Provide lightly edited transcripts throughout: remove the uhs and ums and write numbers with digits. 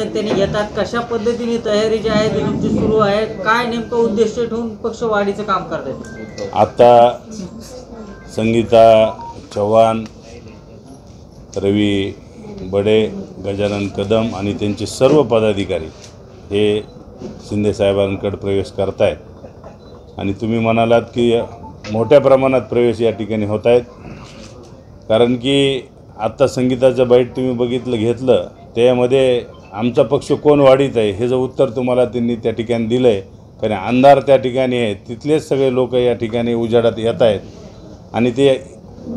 सातत्याने येतात, कशा पद्धतीने तयारी जी आहे ती तुमची सुरू आहे, काय नेमकं उद्देश ठेवून पक्ष वाढीचं काम करतायत? आता संगीता चव्हाण, रवी बडे, गजानन कदम आणि त्यांचे सर्व पदाधिकारी हे शिंदे साहेबांकडे प्रवेश करतायत आणि तुम्ही म्हणालात की मोठ्या प्रमाणात प्रवेश या ठिकाणी होत आहेत. कारण की आत्ता संगीताचं बाईट तुम्ही घेतलं त्यामध्ये आमचा पक्ष कोण वाढीत आहे हे जर उत्तर तुम्हाला त्यांनी त्या ठिकाणी दिलं आहे. कारण अंधार त्या ठिकाणी आहे, तिथलेच सगळे लोक या ठिकाणी उजाडात येत आहेत आणि ते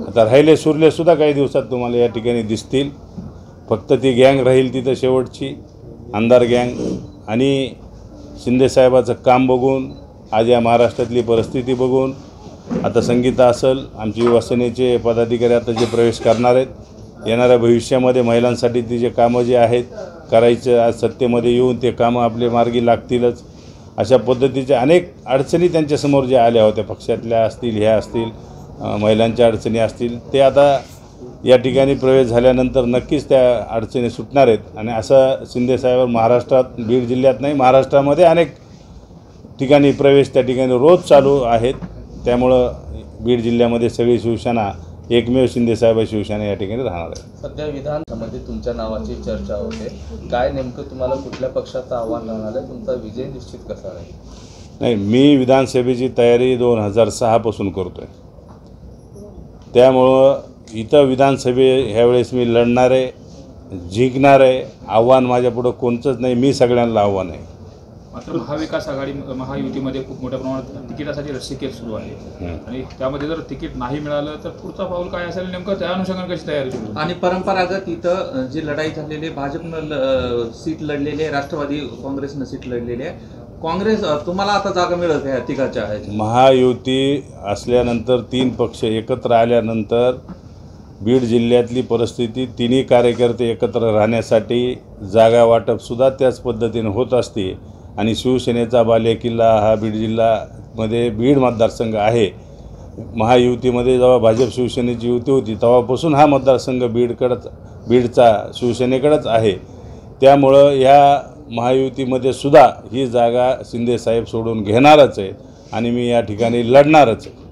आता राहिले सुरलेसुद्धा काही दिवसात तुम्हाला या ठिकाणी दिसतील. फक्त ती गँग राहील तिथं शेवटची अंधार गँग. आणि शिंदेसाहेबाचं काम बघून, आज या महाराष्ट्रातली परिस्थिती बघून, आता संगीता असेल, आमचे युवासेनेचे पदाधिकारी आता जे प्रवेश करणार आहेत, येणाऱ्या भविष्यामध्ये महिलांसाठी ती जे कामं जे आहेत करायचं, आज सत्तेमध्ये येऊन ते कामं आपले मार्गी लागतीलच. अशा पद्धतीच्या अनेक अडचणी त्यांच्यासमोर ज्या आल्या होत्या, पक्षातल्या असतील, ह्या असतील, महिलांच्या अडचणी असतील, ते आता या ठिकाणी प्रवेश झाल्यानंतर नक्कीच त्या अडचणी सुटणार आहेत. आणि असं शिंदेसाहेब महाराष्ट्रात, बीड जिल्ह्यात नाही, महाराष्ट्रामध्ये अनेक ठिकाणी प्रवेश त्या ठिकाणी रोज चालू आहेत. त्यामुळं बीड जिल्ह्यामध्ये सगळी शिवसेना एकमेव शिंदेसाहेब शिवसेना या ठिकाणी राहणार आहे. सध्या विधानसभेमध्ये तुमच्या नावाची चर्चा होते, काय नेमकं तुम्हाला कुठल्या पक्षाचं आव्हान राहणार आहे, तुमचा विजय निश्चित कसा आहे? नाही, मी विधानसभेची तयारी 2006 पासून करतो आहे. त्यामुळं इथं विधानसभे ह्यावेळेस मी लढणार आहे, जिंकणार आहे. आव्हान माझ्यापुढं कोणतंच नाही, मी सगळ्यांना आव्हान आहे. मात्र महाविकास आघाडी महायुतीमध्ये खूप मोठ्या प्रमाणात तिकिटासाठी रस्सीखेच सुरू आहे आणि त्यामध्ये जर तिकीट नाही मिळालं तर पुढचा पाऊल काय असेल, नेमकं त्या अनुषंगाने कशी तयारी सुरू? आणि परंपरागत इथं जी लढाई झालेली, भाजपनं सीट लढलेली आहे, राष्ट्रवादी काँग्रेसनं सीट लढलेली आहे. काँग्रेस तुम्हाला आता जागा मिळत आहे तिघाच्या आहेत. महायुती असल्यानंतर 3 पक्ष एकत्र आल्यानंतर बीड जिल्ह्यातली परिस्थिती, तिन्ही कार्यकर्ते एकत्र राहण्यासाठी जागा वाटपसुद्धा त्याच पद्धतीने होत असते. आणि शिवसेनेचा बालेकिल्ला हा बीड जिल्ह्यामध्ये बीड मतदारसंघ आहे. महायुतीमध्ये जेव्हा भाजप शिवसेनेची युती होती तेव्हापासून हा मतदारसंघ बीडचा शिवसेनेकडेच आहे. त्यामुळं ह्या महायुतीमध्ये सुद्धा ही जागा शिंदेसाहेब सोडून घेणारच आहे आणि मी या ठिकाणी लढणारच आहे.